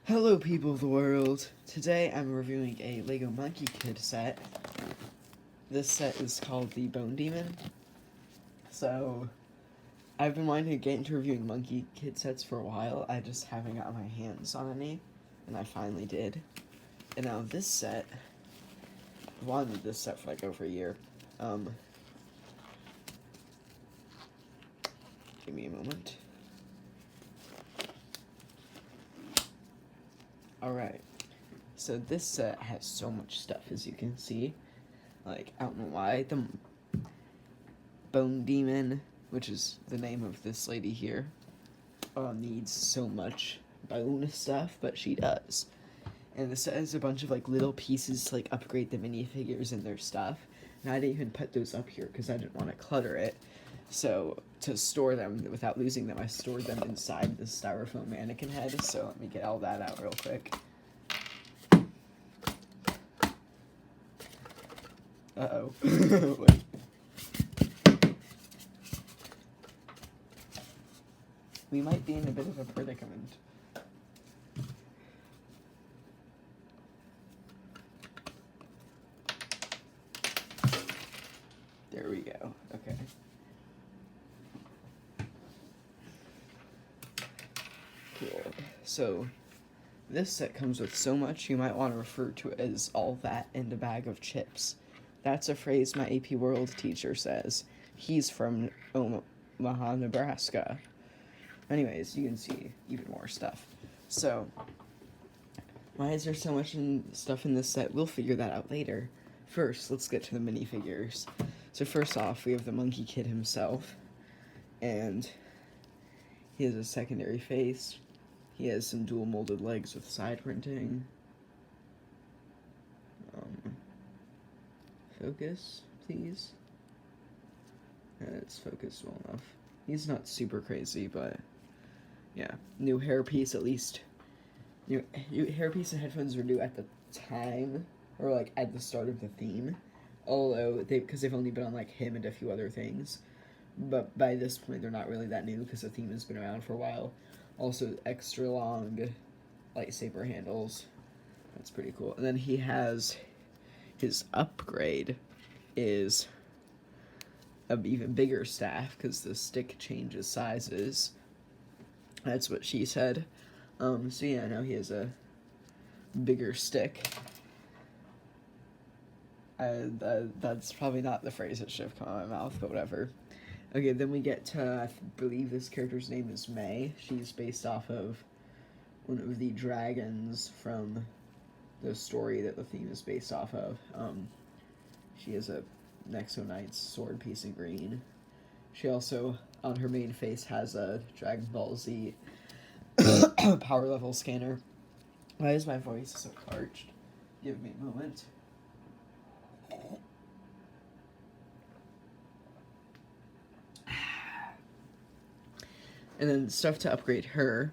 Hello people of the world. Today I'm reviewing a LEGO Monkey Kid set. This set is called the Bone Demon. So, I've been wanting to get into reviewing Monkey Kid sets for a while. I just haven't got my hands on any, and I finally did. And now this set, I've wanted this set for like over a year. Give me a moment. Alright, so this set has so much stuff, as you can see. Like, I don't know why, the Bone Demon, which is the name of this lady here, needs so much bone stuff, but she does. And this set has a bunch of, like, little pieces to, like, upgrade the minifigures and their stuff. And I didn't even put those up here, because I didn't want to clutter it. So, to store them without losing them, I stored them inside the styrofoam mannequin head. So, let me get all that out real quick. Uh-oh. Wait. We might be in a bit of a predicament. There we go. Okay. Cool. So, this set comes with so much you might want to refer to it as all that and a bag of chips. That's a phrase my AP World teacher says. He's from Omaha, Nebraska. Anyways, you can see even more stuff. So, why is there so much stuff in this set? We'll figure that out later. First, let's get to the minifigures. So first off, we have the Monkey Kid himself. And he has a secondary face. He has some dual molded legs with side printing. Focus, please. It's focused well enough. He's not super crazy, but yeah. New hairpiece, at least. New hairpiece and headphones were new at the time, or like at the start of the theme. Although, because they've only been on like him and a few other things. But by this point, they're not really that new because the theme has been around for a while. Also, extra long lightsaber handles. That's pretty cool. And then he has his upgrade is an even bigger staff because the stick changes sizes. That's what she said. So yeah, now he has a bigger stick. That's probably not the phrase that should have come out of my mouth, but whatever. Okay, then we get to, I believe this character's name is May. She's based off of one of the dragons from the story that the theme is based off of. She has a Nexo Knight's sword piece in green. She also, on her main face, has a Dragon Ball Z power level scanner. Why is my voice so parched? Give me a moment. And then stuff to upgrade her.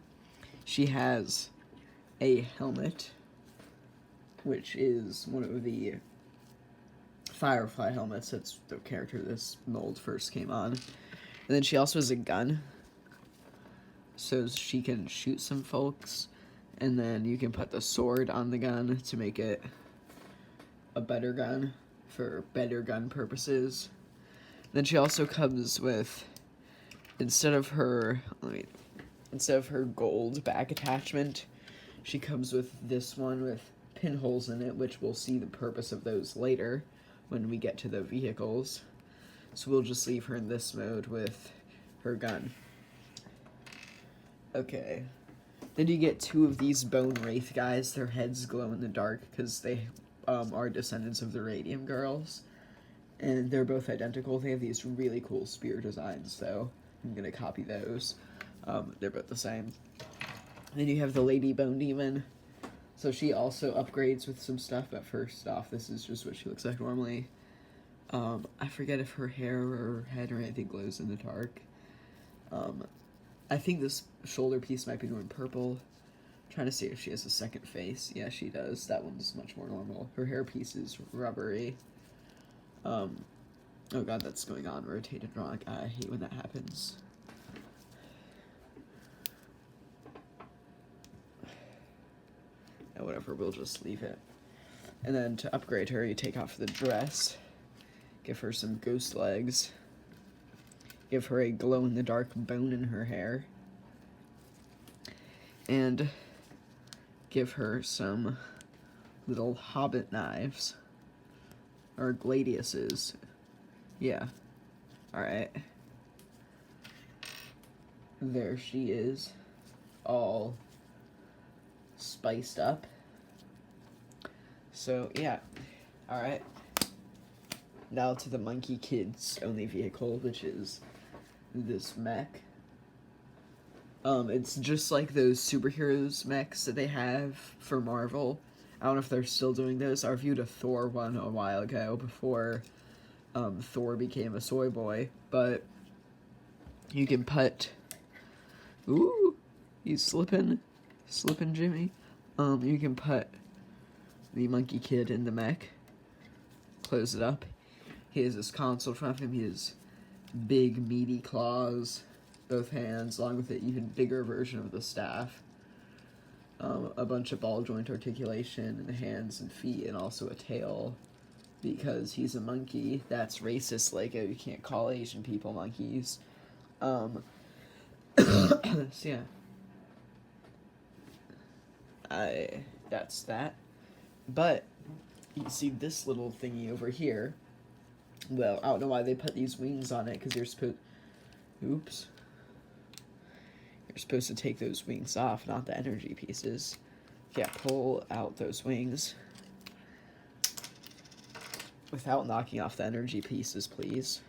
She has a helmet, which is one of the Firefly helmets. That's the character this mold first came on. And then she also has a gun, so she can shoot some folks. And then you can put the sword on the gun to make it a better gun for better gun purposes. Then she also comes with, instead of her gold back attachment, she comes with this one with pinholes in it, which we'll see the purpose of those later when we get to the vehicles. So we'll just leave her in this mode with her gun. Okay. Then you get two of these bone wraith guys. Their heads glow in the dark because they are descendants of the Radium Girls. And they're both identical. They have these really cool spear designs, though. I'm going to copy those. They're both the same. And then you have the Lady Bone Demon. So she also upgrades with some stuff, but first off, this is just what she looks like normally. I forget if her hair or her head or anything glows in the dark. I think this shoulder piece might be going purple. I'm trying to see if she has a second face. Yeah, she does. That one's much more normal. Her hair piece is rubbery. Oh god, that's going on rotated wrong. I hate when that happens. whatever, we'll just leave it. And then to upgrade her, you take off the dress, give her some ghost legs, give her a glow-in-the-dark bone in her hair, and give her some little hobbit knives, or gladiuses. Yeah. Alright. There she is, all spiced up. So, yeah. Alright. Now to the Monkey Kid's only vehicle, which is this mech. It's just like those superheroes mechs that they have for Marvel. I don't know if they're still doing those. I reviewed a Thor one a while ago before Thor became a soy boy. But you can put... Ooh! He's slipping. Slipping Jimmy. You can put the Monkey Kid in the mech. Close it up. He has his console in front of him. He has big, meaty claws. Both hands, along with an even bigger version of the staff. A bunch of ball joint articulation in the hands and feet, and also a tail. Because he's a monkey. That's racist, like, you can't call Asian people monkeys. So yeah. That's that. But, you see this little thingy over here. Well, I don't know why they put these wings on it, because you're supposed... Oops. You're supposed to take those wings off, not the energy pieces. Yeah, pull out those wings. Without knocking off the energy pieces, please.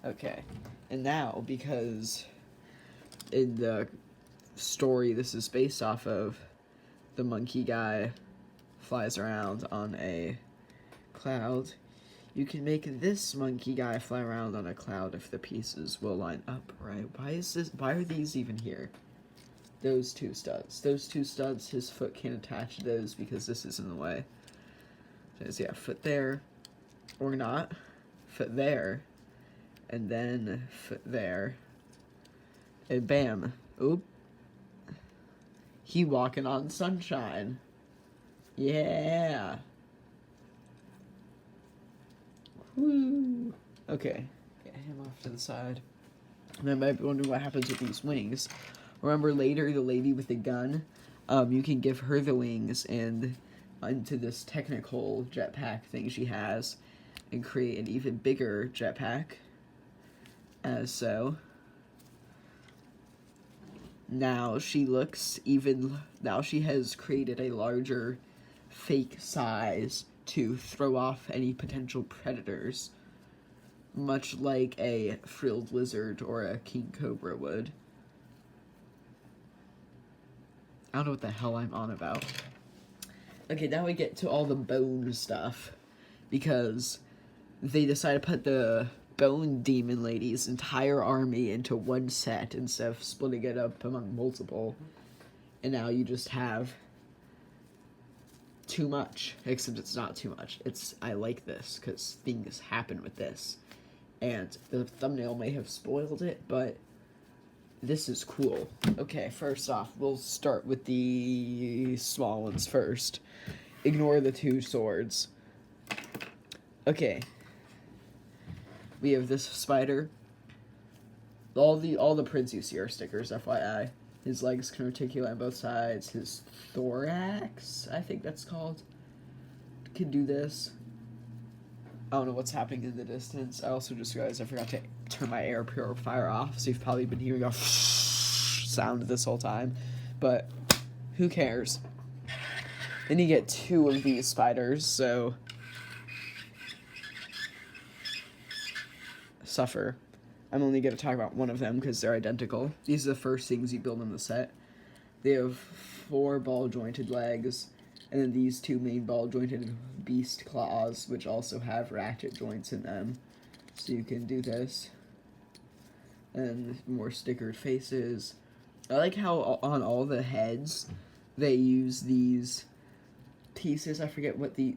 Okay. And now, because in the story this is based off of, the monkey guy flies around on a cloud. You can make this monkey guy fly around on a cloud if the pieces will line up, right? Why are these even here? Those two studs. Those two studs, his foot can't attach to those because this is in the way. So yeah, foot there, or not. Foot there, and then foot there. And bam. Oop. He walking on sunshine. Yeah. Woo. Okay. Get him off to the side. And I might be wondering what happens with these wings. Remember later, the lady with the gun? You can give her the wings and into this technical jetpack thing she has and create an even bigger jetpack. As so. Now she has created a larger fake size to throw off any potential predators, much like a frilled lizard or a king cobra would. I don't know what the hell I'm on about. Okay, now we get to all the bone stuff, because they decided to put the Bone Demon Lady's entire army into one set instead of splitting it up among multiple. And now you just have too much, except it's not too much. I like this, because things happen with this. And the thumbnail may have spoiled it, but this is cool. Okay, first off, we'll start with the small ones first. Ignore the two swords. Okay. We have this spider. All the prints you see are stickers, FYI. His legs can articulate on both sides. His thorax, I think that's called, can do this. I don't know what's happening in the distance. I also just realized I forgot to turn my air purifier off, so you've probably been hearing a sound this whole time. But who cares? Then you get two of these spiders, so suffer. I'm only going to talk about one of them because they're identical. These are the first things you build in the set. They have 4 ball-jointed legs, and then these 2 main ball-jointed beast claws, which also have ratchet joints in them. So you can do this. And more stickered faces. I like how on all the heads, they use these pieces. I forget what the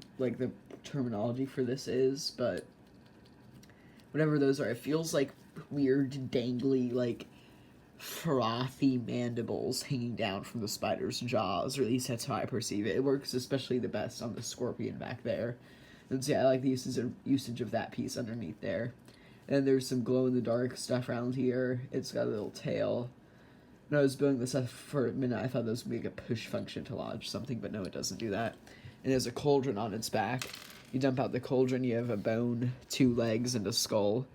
terminology for this is, but whatever those are, it feels like weird, dangly, like, frothy mandibles hanging down from the spider's jaws, or at least that's how I perceive it. It works especially the best on the scorpion back there. And so yeah, I like the usage of that piece underneath there. And there's some glow-in-the-dark stuff around here. It's got a little tail. When I was building this up for a minute, I thought this would be like a push function to launch something, but no, it doesn't do that. And there's a cauldron on its back. You dump out the cauldron, you have a bone, 2 legs, and a skull.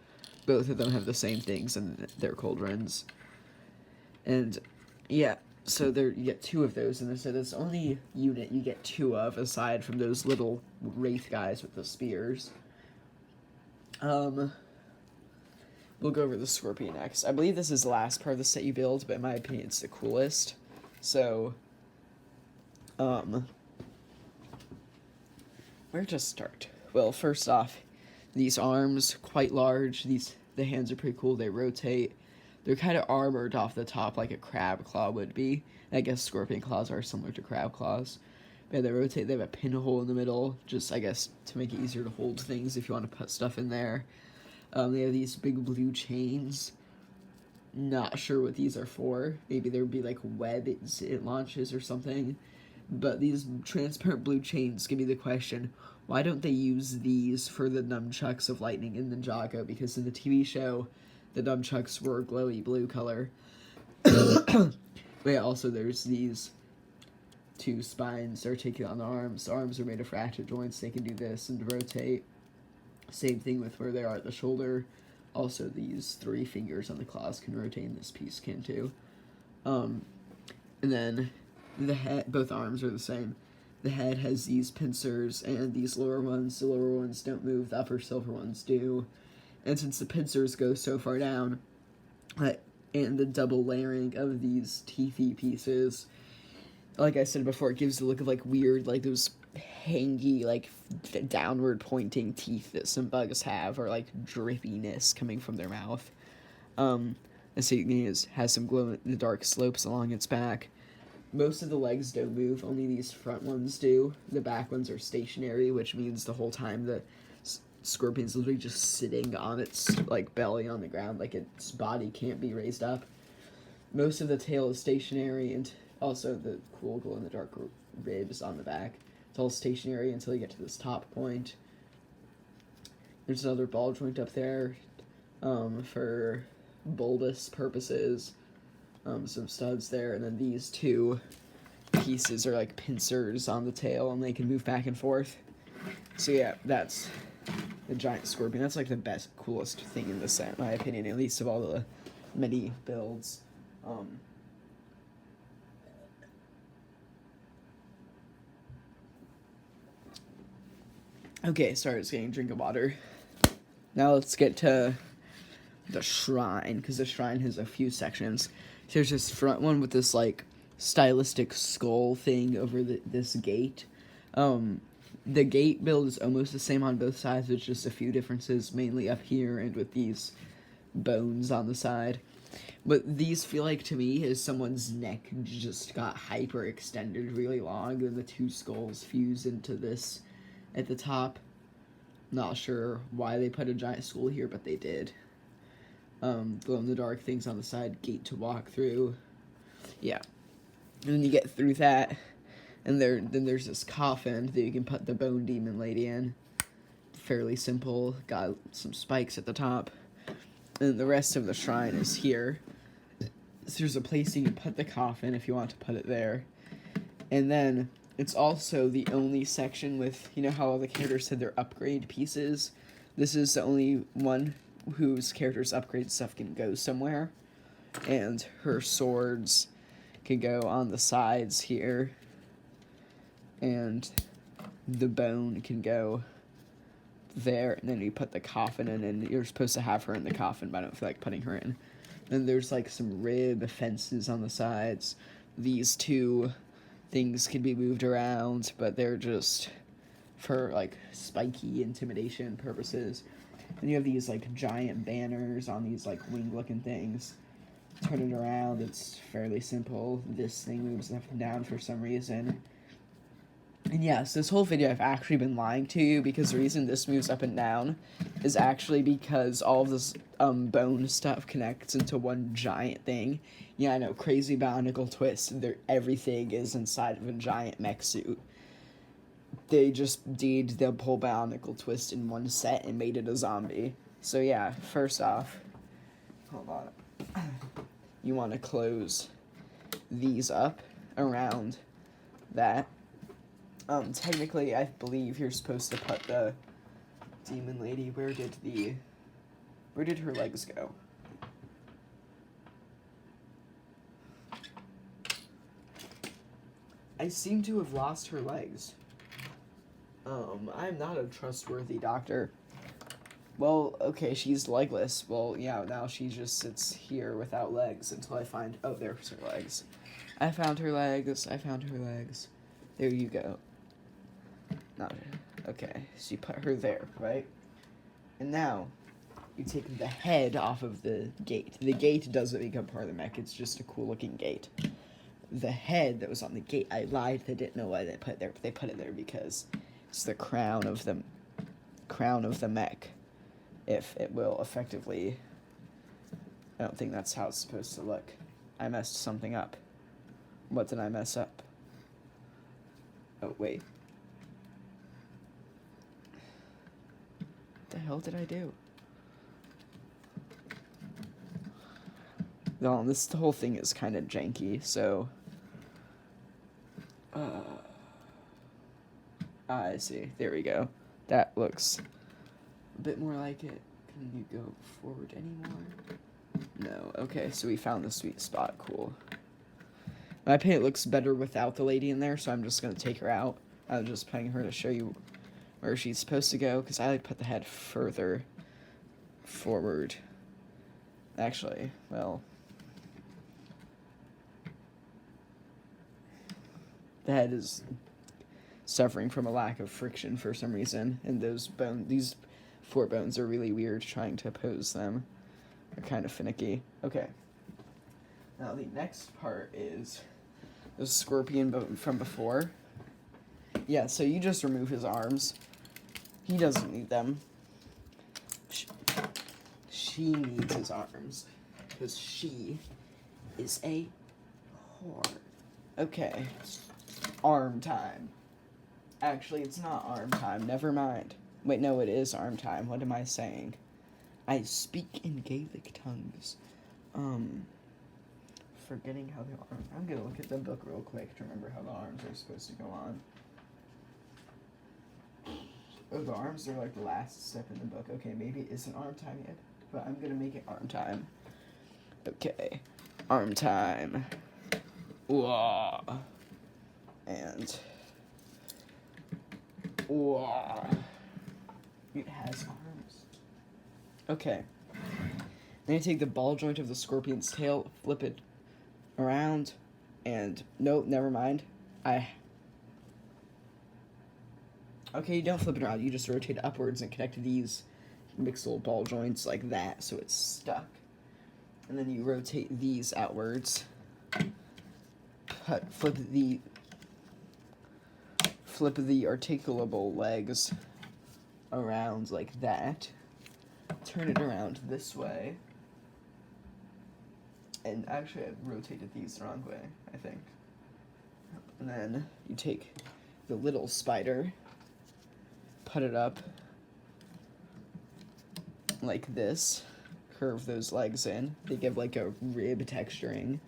Both of them have the same things in their cauldrons. And, yeah, so there you get 2 of those, and so that's the only unit you get 2 of, aside from those little wraith guys with the spears. We'll go over the scorpion next. I believe this is the last part of the set you build, but in my opinion, it's the coolest. So, where to start? Well, first off, these arms, quite large. The hands are pretty cool. They rotate. They're kind of armored off the top like a crab claw would be. I guess scorpion claws are similar to crab claws. But yeah, they rotate. They have a pinhole in the middle, just, I guess, to make it easier to hold things if you want to put stuff in there. They have these big blue chains. Not sure what these are for. Maybe there would be like web it launches or something. But these transparent blue chains give me the question, why don't they use these for the nunchucks of Lightning and Ninjago? Because in the TV show, the nunchucks were glowy blue color. But yeah, also there's these 2 spines articulated on the arms. The arms are made of ratchet joints. They can do this and rotate. Same thing with where they are at the shoulder. Also, these 3 fingers on the claws can rotate, and this piece can too. And then the head, both arms are the same. The head has these pincers, and these lower ones, the lower ones don't move, the upper silver ones do. And since the pincers go so far down, and the double layering of these teethy pieces, like I said before, it gives the look of like weird, like those hangy, like downward pointing teeth that some bugs have, or like drippiness coming from their mouth. And so it has some glow in the dark slopes along its back. Most of the legs don't move, only these front ones do. The back ones are stationary, which means the whole time the scorpion's literally just sitting on its like belly on the ground, like its body can't be raised up. Most of the tail is stationary, and also the cool glow in the dark ribs on the back. It's all stationary until you get to this top point. There's another ball joint up there for bulbous purposes. Some studs there, and then these 2 pieces are like pincers on the tail, and they can move back and forth. So yeah, that's the giant scorpion. That's like the best, coolest thing in the set, in my opinion, at least of all the many builds. Okay, sorry, I was getting a drink of water. Now let's get to the shrine, because the shrine has a few sections. There's this front one with this like stylistic skull thing over this gate. The gate build is almost the same on both sides, with just a few differences, mainly up here and with these bones on the side. What these feel like to me is someone's neck just got hyper extended really long, and the 2 skulls fuse into this at the top. Not sure why they put a giant skull here, but they did. Glow-in-the-dark things on the side, gate to walk through. Yeah. And then you get through that, and then there's this coffin that you can put the bone demon lady in. Fairly simple, got some spikes at the top. And the rest of the shrine is here. So there's a place you can put the coffin if you want to put it there. And then it's also the only section with, you know how all the characters said they're upgrade pieces? This is the only one whose character's upgrade stuff can go somewhere. And her swords can go on the sides here. And the bone can go there. And then you put the coffin in, and you're supposed to have her in the coffin, but I don't feel like putting her in. Then there's like some rib fences on the sides. These 2 things can be moved around, but they're just for like spiky intimidation purposes. And you have these like giant banners on these like wing looking things. Turn it around, it's fairly simple. This thing moves up and down for some reason. And yes, this whole video I've actually been lying to you, because the reason this moves up and down is actually because all of this bone stuff connects into one giant thing. Yeah, I know, crazy bionicle twist. Everything is inside of a giant mech suit. They just did the whole bionicle twist in one set and made it a zombie. So yeah, first off, hold on. You want to close these up around that. Technically, I believe you're supposed to put the demon lady. Where did her legs go? I seem to have lost her legs. I'm not a trustworthy doctor. Well, okay, she's legless. Well, yeah, now she just sits here without legs until I find... Oh, there's her legs. I found her legs. There you go. Not... Okay, so you put her there, right? And now, you take the head off of the gate. The gate doesn't become part of the mech. It's just a cool-looking gate. The head that was on the gate, I lied. They didn't know why they put it there, but they put it there because it's the crown of the mech. If it will effectively... I don't think that's how it's supposed to look. I messed something up. What did I mess up? Oh, wait. What the hell did I do? No, this whole thing is kind of janky, so... I see. There we go. That looks a bit more like it. Can you go forward anymore? No. Okay, so we found the sweet spot. Cool. In my opinion, it looks better without the lady in there, so I'm just going to take her out. I was just putting her to show you where she's supposed to go, because I like put the head further forward. Actually, well... The head is suffering from a lack of friction for some reason, and these 4 bones are really weird trying to oppose them. They're kind of finicky. Okay. Now the next part is the scorpion bone from before. Yeah, so you just remove his arms. He doesn't need them. She needs his arms, because she is a whore. Okay. Arm time. Actually, it's not arm time. Never mind. Wait, no, it is arm time. What am I saying? I speak in Gaelic tongues. Forgetting how the arm... I'm gonna look at the book real quick to remember how the arms are supposed to go on. Oh, the arms are like the last step in the book. Okay, maybe it isn't arm time yet, but I'm gonna make it arm time. Okay. Arm time. Whoa. And... Whoa. It has arms. Okay. Then you take the ball joint of the scorpion's tail, flip it around, and... Nope, never mind. Okay, you don't flip it around, you just rotate it upwards and connect these mixed little ball joints like that, so it's stuck. And then you rotate these outwards. Flip the articulable legs around like that. Turn it around this way. And actually, I rotated these the wrong way, I think. And then you take the little spider, put it up like this, curve those legs in. They give like a rib texturing.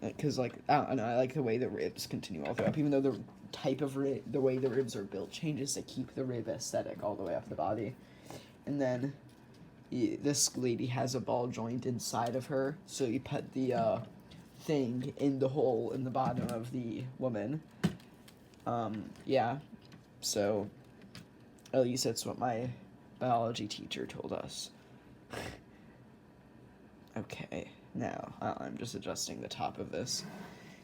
Because, like, I don't know, I like the way the ribs continue all the way up. Even though the type of the way the ribs are built changes to keep the rib aesthetic all the way up the body. And then this lady has a ball joint inside of her, so you put the thing in the hole in the bottom of the woman. Yeah, so at least that's what my biology teacher told us. Okay, now I'm just adjusting the top of this.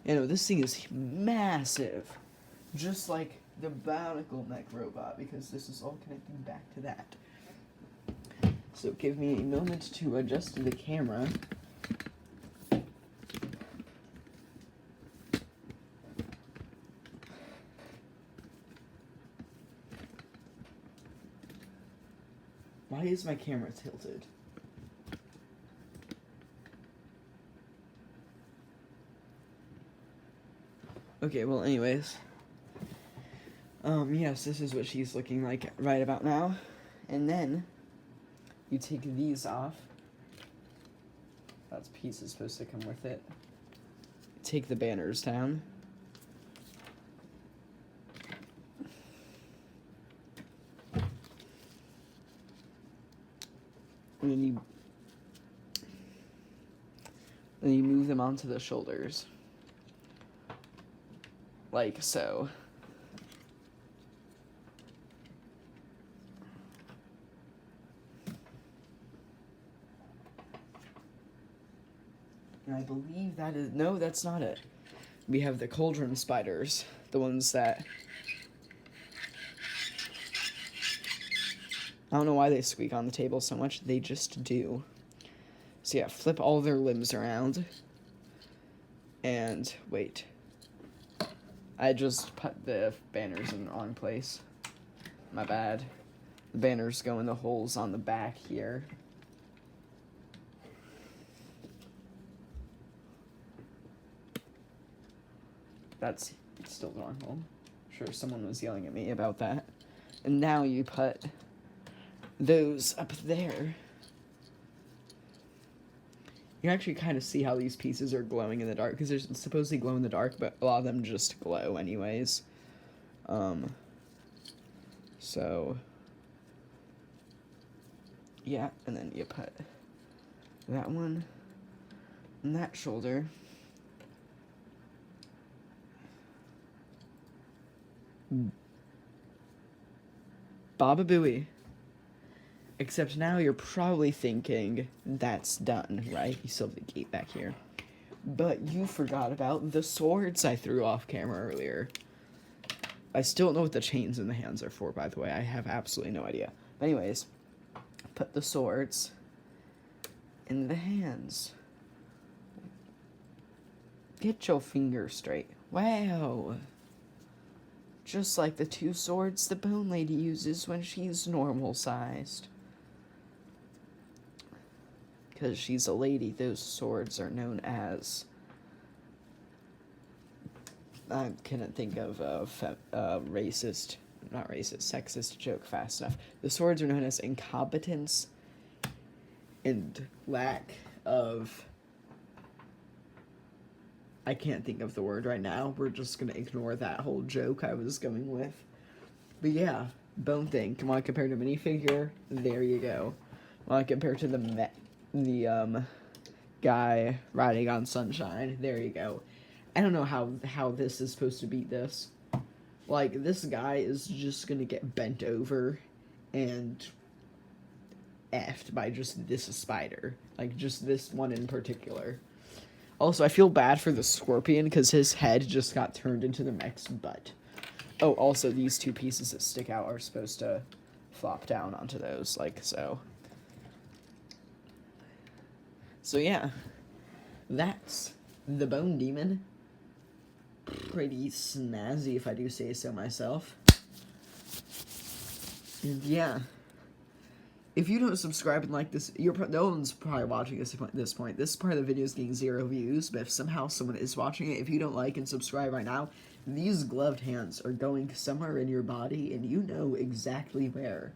You know, this thing is massive, just like the Bionicle Mech robot, because this is all connecting back to that. So give me a moment to adjust the camera. is my camera tilted? Okay, well, anyways. Yes, this is what she's looking like right about now. And then, you take these off. That piece is supposed to come with it. Take the banners down. And then you move them onto the shoulders. Like so. And I believe that is... No, that's not it. We have the cauldron spiders. The ones that... I don't know why they squeak on the table so much. They just do. So yeah, flip all their limbs around. And wait. I just put the banners in the wrong place. My bad. The banners go in the holes on the back here. That's still the wrong hole. Sure, someone was yelling at me about that. And now you put those up there. You actually kind of see how these pieces are glowing in the dark, because they're supposedly glow in the dark, but a lot of them just glow anyways. So, yeah, and then you put that one on that shoulder. Baba Booey. Except now you're probably thinking, that's done, right? You still have the gate back here. But you forgot about the swords I threw off camera earlier. I still don't know what the chains in the hands are for, by the way. I have absolutely no idea. But anyways, put the swords in the hands. Get your fingers straight. Wow. Just like the two swords the Bone Lady uses when she's normal-sized. Because she's a lady, those swords are known as... I couldn't think of a racist, not racist, sexist joke fast enough. The swords are known as incompetence and lack of... I can't think of the word right now. We're just going to ignore that whole joke I was going with. But yeah, bone thing. Come on, compare to minifigure. There you go. Want to compare to the guy riding on Sunshine. There you go. I don't know how this is supposed to beat this. Like, this guy is just going to get bent over and effed by just this spider. Like, just this one in particular. Also, I feel bad for the scorpion because his head just got turned into the mech's butt. Oh, also, these two pieces that stick out are supposed to flop down onto those, like so. So, yeah. That's the Bone Demon. Pretty snazzy, if I do say so myself. And, yeah. If you don't subscribe and like this, no one's probably watching this at this point. This part of the video is getting 0 views, but if somehow someone is watching it, if you don't like and subscribe right now, these gloved hands are going somewhere in your body, and you know exactly where.